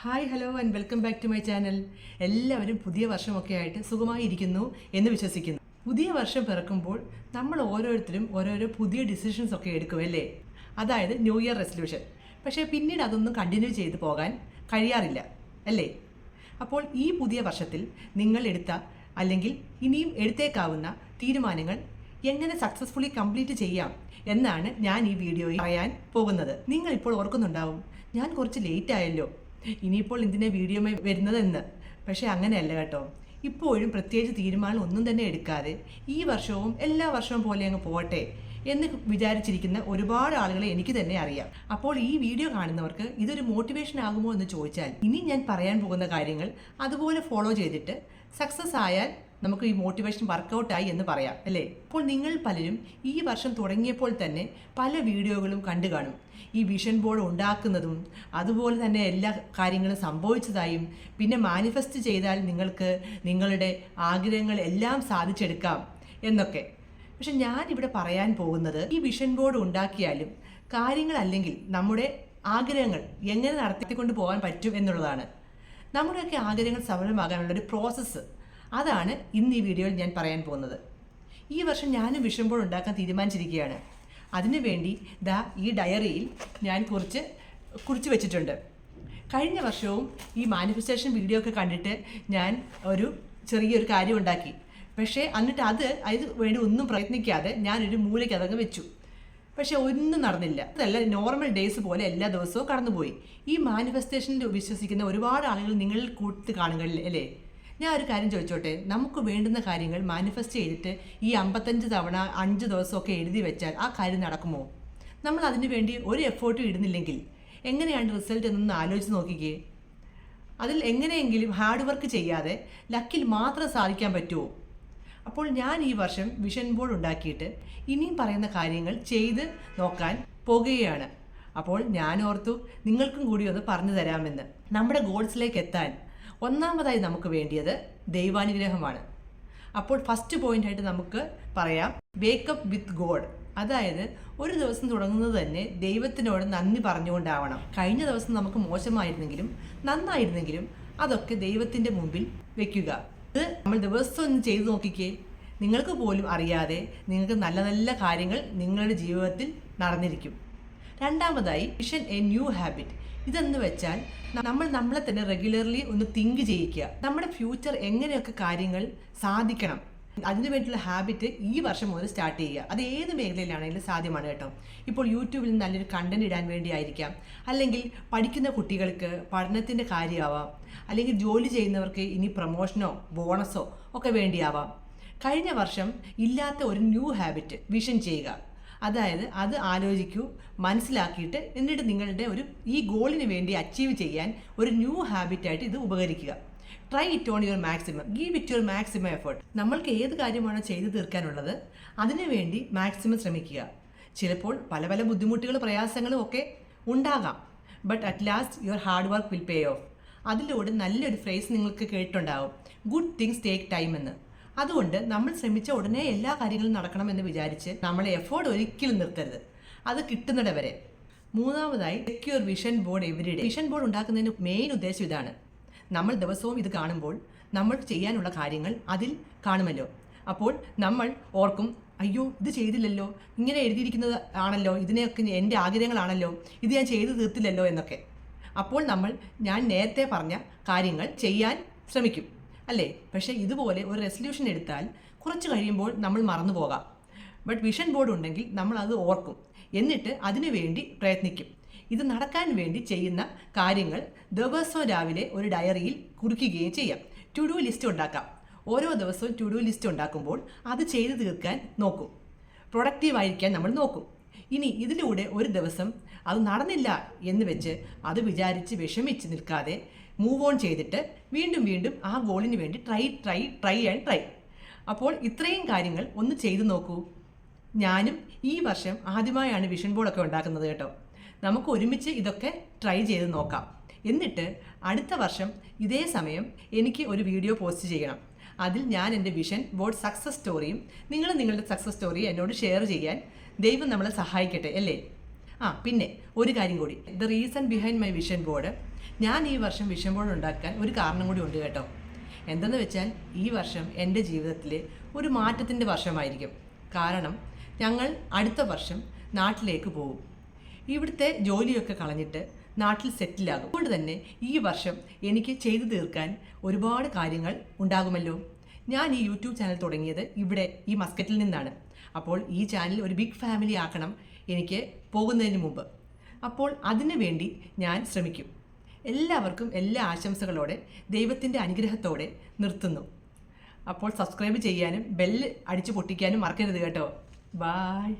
Hi hello and welcome back to my channel. എല്ലാവരും പുതിയ വർഷമൊക്കെ ആയിട്ട് സുഖമായിരിക്കുന്നു എന്ന് വിശ്വസിക്കുന്നു. പുതിയ വർഷം പിറക്കുമ്പോൾ നമ്മൾ ഓരോരുത്തരും ഓരോരോ പുതിയ ഡിസിഷൻസ് ഒക്കെ എടുക്കും അല്ലേ? അതായത് ന്യൂ ഇയർ റെസൊല്യൂഷൻ. പക്ഷേ പിന്നീട് അതൊന്നും കണ്ടിന്യൂ ചെയ്ത് പോകാൻ കഴിയാറില്ല അല്ലേ? അപ്പോൾ ഈ പുതിയ വർഷത്തിൽ നിങ്ങൾ എടുത്ത അല്ലെങ്കിൽ ഇനിയും എടുത്തേക്കാവുന്ന തീരുമാനങ്ങൾ എങ്ങനെ സക്സസ്ഫുള്ളി കംപ്ലീറ്റ് ചെയ്യാം എന്നാണ് ഞാൻ ഈ വീഡിയോയിൽ പറയാൻ പോകുന്നത്. നിങ്ങളിപ്പോൾ ഓർക്കുന്നുണ്ടാവും, ഞാൻ കുറച്ച് ലേറ്റ് ആയല്ലോ, ഇനിയിപ്പോൾ ഇതിൻ്റെ വീഡിയോ വരുന്നതെന്ന്. പക്ഷേ അങ്ങനെയല്ല കേട്ടോ. ഇപ്പോഴും പ്രത്യേകിച്ച് തീരുമാനം ഒന്നും തന്നെ എടുക്കാതെ ഈ വർഷവും എല്ലാ വർഷവും പോലെ അങ്ങ് പോകട്ടെ എന്ന് വിചാരിച്ചിരിക്കുന്ന ഒരുപാട് ആളുകളെ എനിക്ക് തന്നെ അറിയാം. അപ്പോൾ ഈ വീഡിയോ കാണുന്നവർക്ക് ഇതൊരു മോട്ടിവേഷൻ ആകുമോ എന്ന് ചോദിച്ചാൽ, ഇനി ഞാൻ പറയാൻ പോകുന്ന കാര്യങ്ങൾ അതുപോലെ ഫോളോ ചെയ്തിട്ട് സക്സസ് ആയാൽ നമുക്ക് ഈ മോട്ടിവേഷൻ വർക്കൗട്ടായി എന്ന് പറയാം അല്ലേ? അപ്പോൾ നിങ്ങൾ പലരും ഈ വർഷം തുടങ്ങിയപ്പോൾ തന്നെ പല വീഡിയോകളും കണ്ടു കാണും. ഈ വിഷൻ ബോർഡ് ഉണ്ടാക്കുന്നതും അതുപോലെ തന്നെ എല്ലാ കാര്യങ്ങളും സംഭവിച്ചതായും പിന്നെ മാനിഫെസ്റ്റ് ചെയ്താൽ നിങ്ങൾക്ക് നിങ്ങളുടെ ആഗ്രഹങ്ങൾ എല്ലാം സാധിച്ചെടുക്കാം എന്നൊക്കെ. പക്ഷെ ഞാനിവിടെ പറയാൻ പോകുന്നത്, ഈ വിഷൻ ബോർഡ് ഉണ്ടാക്കിയാലും കാര്യങ്ങൾ അല്ലെങ്കിൽ നമ്മുടെ ആഗ്രഹങ്ങൾ എങ്ങനെ നടത്തിക്കൊണ്ട് പോകാൻ പറ്റും എന്നുള്ളതാണ്. നമ്മുടെയൊക്കെ ആഗ്രഹങ്ങൾ സഫലമാകാനുള്ളൊരു പ്രോസസ്സ്, അതാണ് ഇന്ന് ഈ വീഡിയോയിൽ ഞാൻ പറയാൻ പോകുന്നത്. ഈ വർഷം ഞാനും വിഷൻ ബോർഡ് ഉണ്ടാക്കാൻ തീരുമാനിച്ചിരിക്കുകയാണ്. അതിനുവേണ്ടി ഈ ഡയറിയിൽ ഞാൻ കുറിച്ച് വെച്ചിട്ടുണ്ട്. കഴിഞ്ഞ വർഷവും ഈ മാനിഫെസ്റ്റേഷൻ വീഡിയോ ഒക്കെ കണ്ടിട്ട് ഞാൻ ഒരു ചെറിയൊരു കാര്യം ഉണ്ടാക്കി. പക്ഷേ എന്നിട്ട് അതിന് വേണ്ടി ഒന്നും പ്രയത്നിക്കാതെ ഞാനൊരു മൂലയ്ക്ക് അതങ്ങ് വെച്ചു. പക്ഷേ ഒന്നും നടന്നില്ല. അതല്ല, നോർമൽ ഡേയ്സ് പോലെ എല്ലാ ദിവസവും കടന്നുപോയി. ഈ മാനിഫെസ്റ്റേഷനിൽ വിശ്വസിക്കുന്ന ഒരുപാട് ആളുകൾ നിങ്ങളിൽ കൂട്ടി കാണുകയില്ല അല്ലേ? ഞാൻ ഒരു കാര്യം ചോദിച്ചോട്ടെ, നമുക്ക് വേണ്ടുന്ന കാര്യങ്ങൾ മാനിഫെസ്റ്റ് ചെയ്തിട്ട് ഈ 55 തവണ 5 ദിവസമൊക്കെ എഴുതി വെച്ചാൽ ആ കാര്യം നടക്കുമോ? നമ്മൾ അതിനു വേണ്ടി ഒരു എഫേർട്ടും ഇടുന്നില്ലെങ്കിൽ എങ്ങനെയാണ് റിസൾട്ട് എന്നൊന്ന് ആലോചിച്ച് നോക്കിക്കേ. അതിൽ എങ്ങനെയെങ്കിലും ഹാർഡ് വർക്ക് ചെയ്യാതെ ലക്കിൽ മാത്രം സാധിക്കാൻ പറ്റുമോ? അപ്പോൾ ഞാൻ ഈ വർഷം വിഷൻ ബോർഡ് ഉണ്ടാക്കിയിട്ട് ഇനിയും പറയുന്ന കാര്യങ്ങൾ ചെയ്ത് നോക്കാൻ പോകുകയാണ്. അപ്പോൾ ഞാൻ ഓർത്തു നിങ്ങൾക്കും കൂടി ഒന്ന് പറഞ്ഞു തരാമെന്ന്. നമ്മുടെ ഗോൾസിലേക്ക് എത്താൻ ഒന്നാമതായി നമുക്ക് വേണ്ടിയത് ദൈവാനുഗ്രഹമാണ്. അപ്പോൾ ഫസ്റ്റ് പോയിന്റായിട്ട് നമുക്ക് പറയാം, വേക്കപ്പ് വിത്ത് ഗോഡ്. അതായത് ഒരു ദിവസം തുടങ്ങുന്നത് തന്നെ ദൈവത്തിനോട് നന്ദി പറഞ്ഞുകൊണ്ടാവണം. കഴിഞ്ഞ ദിവസം നമുക്ക് മോശമായിരുന്നെങ്കിലും നന്നായിരുന്നെങ്കിലും അതൊക്കെ ദൈവത്തിൻ്റെ മുമ്പിൽ വെക്കുക. ഇത് നമ്മൾ ദിവസം ഒന്ന് ചെയ്തു നോക്കിക്കേ, നിങ്ങൾക്ക് പോലും അറിയാതെ നിങ്ങൾക്ക് നല്ല നല്ല കാര്യങ്ങൾ നിങ്ങളുടെ ജീവിതത്തിൽ നടന്നിരിക്കും. രണ്ടാമതായി, വിഷൻ എ ന്യൂ ഹാബിറ്റ്. ഇതെന്ന് വെച്ചാൽ നമ്മൾ നമ്മളെ തന്നെ റെഗുലർലി ഒന്ന് തിങ്ക് ചെയ്യിക്കുക. നമ്മുടെ ഫ്യൂച്ചർ എങ്ങനെയൊക്കെ കാര്യങ്ങൾ സാധിക്കണം, അതിനു വേണ്ടിയിട്ടുള്ള ഹാബിറ്റ് ഈ വർഷം മുതൽ സ്റ്റാർട്ട് ചെയ്യുക. അത് ഏത് മേഖലയിലാണെങ്കിലും സാധ്യമാണ് കേട്ടോ. ഇപ്പോൾ യൂട്യൂബിൽ നല്ലൊരു കണ്ടന്റ് ഇടാൻ വേണ്ടി ആയിരിക്കാം, അല്ലെങ്കിൽ പഠിക്കുന്ന കുട്ടികൾക്ക് പഠനത്തിൻ്റെ കാര്യമാവാം, അല്ലെങ്കിൽ ജോലി ചെയ്യുന്നവർക്ക് ഇനി പ്രൊമോഷനോ ബോണസോ ഒക്കെ വേണ്ടിയാവാം. കഴിഞ്ഞ വർഷം ഇല്ലാത്ത ഒരു ന്യൂ ഹാബിറ്റ് വിഷൻ ചെയ്യുക. അതായത് അത് ആലോചിക്കൂ, മനസ്സിലാക്കിയിട്ട് എന്നിട്ട് നിങ്ങളുടെ ഈ ഗോളിന് വേണ്ടി അച്ചീവ് ചെയ്യാൻ ഒരു ന്യൂ ഹാബിറ്റായിട്ട് ഇത് ഉപകരിക്കുക. Try it on your maximum, give it your maximum effort. നമ്മൾക്ക് ഏത് കാര്യമാണോ ചെയ്തു തീർക്കാനുള്ളത് അതിനു വേണ്ടി മാക്സിമം ശ്രമിക്കുക. ചിലപ്പോൾ പല പല ബുദ്ധിമുട്ടുകളും പ്രയാസങ്ങളും ഒക്കെ ഉണ്ടാകാം, but at last your hard work will pay of. അതിലൂടെ നല്ലൊരു ഫ്രേസ് നിങ്ങൾക്ക് കേട്ടിട്ടുണ്ടാവും, ഗുഡ് തിങ്സ് ടേക്ക് ടൈം എന്ന്. അതുകൊണ്ട് നമ്മൾ ശ്രമിച്ച ഉടനെ എല്ലാ കാര്യങ്ങളും നടക്കണമെന്ന് വിചാരിച്ച് നമ്മളെ എഫേർട്ട് ഒരിക്കലും നിർത്തരുത്, അത് കിട്ടുന്നിട വരെ. മൂന്നാമതായി, secure vision board everyday. Vision board ഉണ്ടാക്കുന്നതിന് മെയിൻ ഉദ്ദേശം ഇതാണ്. നമ്മൾ ദിവസവും ഇത് കാണുമ്പോൾ നമ്മൾ ചെയ്യാനുള്ള കാര്യങ്ങൾ അതിൽ കാണുമല്ലോ. അപ്പോൾ നമ്മൾ ഓർക്കും, അയ്യോ ഇത് ചെയ്തില്ലല്ലോ, ഇങ്ങനെ എഴുതിയിരിക്കുന്നത് ആണല്ലോ, ഇതിനെയൊക്കെ എൻ്റെ ആഗ്രഹങ്ങളാണല്ലോ, ഇത് ഞാൻ ചെയ്തു തീർത്തില്ലല്ലോ എന്നൊക്കെ. അപ്പോൾ ഞാൻ നേരത്തെ പറഞ്ഞ കാര്യങ്ങൾ ചെയ്യാൻ ശ്രമിക്കും അല്ലേ? പക്ഷേ ഇതുപോലെ ഒരു റെസൊല്യൂഷൻ എടുത്താൽ കുറച്ച് കഴിയുമ്പോൾ നമ്മൾ മറന്നു പോകാം. ബട്ട് വിഷൻ ബോർഡ് ഉണ്ടെങ്കിൽ നമ്മൾ അത് ഓർക്കും, എന്നിട്ട് അതിനു വേണ്ടി പ്രയത്നിക്കും. ഇത് നടക്കാൻ വേണ്ടി ചെയ്യുന്ന കാര്യങ്ങൾ ദിവസവും രാവിലെ ഒരു ഡയറിയിൽ കുറിക്കുകയും ചെയ്യാം. ടു ഡു ലിസ്റ്റ് ഉണ്ടാക്കാം. ഓരോ ദിവസവും ടു ഡു ലിസ്റ്റ് ഉണ്ടാക്കുമ്പോൾ അത് ചെയ്തു തീർക്കാൻ നോക്കും, പ്രൊഡക്റ്റീവായിരിക്കാൻ നമ്മൾ നോക്കും. ഇനി ഇതിലൂടെ ഒരു ദിവസം അത് നടന്നില്ല എന്ന് വെച്ച് അത് വിചാരിച്ച് വിഷമിച്ച് നിൽക്കാതെ മൂവ് ഓൺ ചെയ്തിട്ട് വീണ്ടും വീണ്ടും ആ ഗോളിന് വേണ്ടി ട്രൈ. അപ്പോൾ ഇത്രയും കാര്യങ്ങൾ ഒന്ന് ചെയ്തു നോക്കൂ. ഞാനും ഈ വർഷം ആദ്യമായാണ് വിഷൻ ബോർഡൊക്കെ ഉണ്ടാക്കുന്നത് കേട്ടോ. നമുക്ക് ഒരുമിച്ച് ഇതൊക്കെ ട്രൈ ചെയ്ത് നോക്കാം. എന്നിട്ട് അടുത്ത വർഷം ഇതേ സമയം എനിക്ക് ഒരു വീഡിയോ പോസ്റ്റ് ചെയ്യണം. അതിൽ ഞാൻ എൻ്റെ വിഷൻ ബോർഡ് സക്സസ് സ്റ്റോറിയും നിങ്ങളുടെ സക്സസ് സ്റ്റോറി എന്നോട് ഷെയർ ചെയ്യാൻ ദൈവം നമ്മളെ സഹായിക്കട്ടെ അല്ലേ? പിന്നെ ഒരു കാര്യം കൂടി, the reason behind my vision board, ഞാൻ ഈ വർഷം വിഷൻ ബോർഡ് ഉണ്ടാക്കാൻ ഒരു കാരണം കൂടി ഉണ്ട് കേട്ടോ. എന്തെന്ന് വെച്ചാൽ ഈ വർഷം എൻ്റെ ജീവിതത്തിൽ ഒരു മാറ്റത്തിൻ്റെ വർഷമായിരിക്കും. കാരണം ഞങ്ങൾ അടുത്ത വർഷം നാട്ടിലേക്ക് പോകും. ഇവിടുത്തെ ജോലിയൊക്കെ കളഞ്ഞിട്ട് നാട്ടിൽ സെറ്റിലാകും. അതുകൊണ്ട് തന്നെ ഈ വർഷം എനിക്ക് ചെയ്തു തീർക്കാൻ ഒരുപാട് കാര്യങ്ങൾ ഉണ്ടാകുമല്ലോ. ഞാൻ ഈ യൂട്യൂബ് ചാനൽ തുടങ്ങിയത് ഇവിടെ ഈ മസ്കറ്റിൽ നിന്നാണ്. അപ്പോൾ ഈ ചാനൽ ഒരു ബിഗ് ഫാമിലി ആക്കണം എനിക്ക് പോകുന്നതിന് മുമ്പ്. അപ്പോൾ അതിനു വേണ്ടി ഞാൻ ശ്രമിക്കും. എല്ലാവർക്കും എല്ലാ ആശംസകളോടെ ദൈവത്തിൻ്റെ അനുഗ്രഹത്തോടെ നിർത്തുന്നു. അപ്പോൾ സബ്സ്ക്രൈബ് ചെയ്യാനും ബെല്ല് അടിച്ചു പൊട്ടിക്കാനും മറക്കരുത് കേട്ടോ. ബായ്.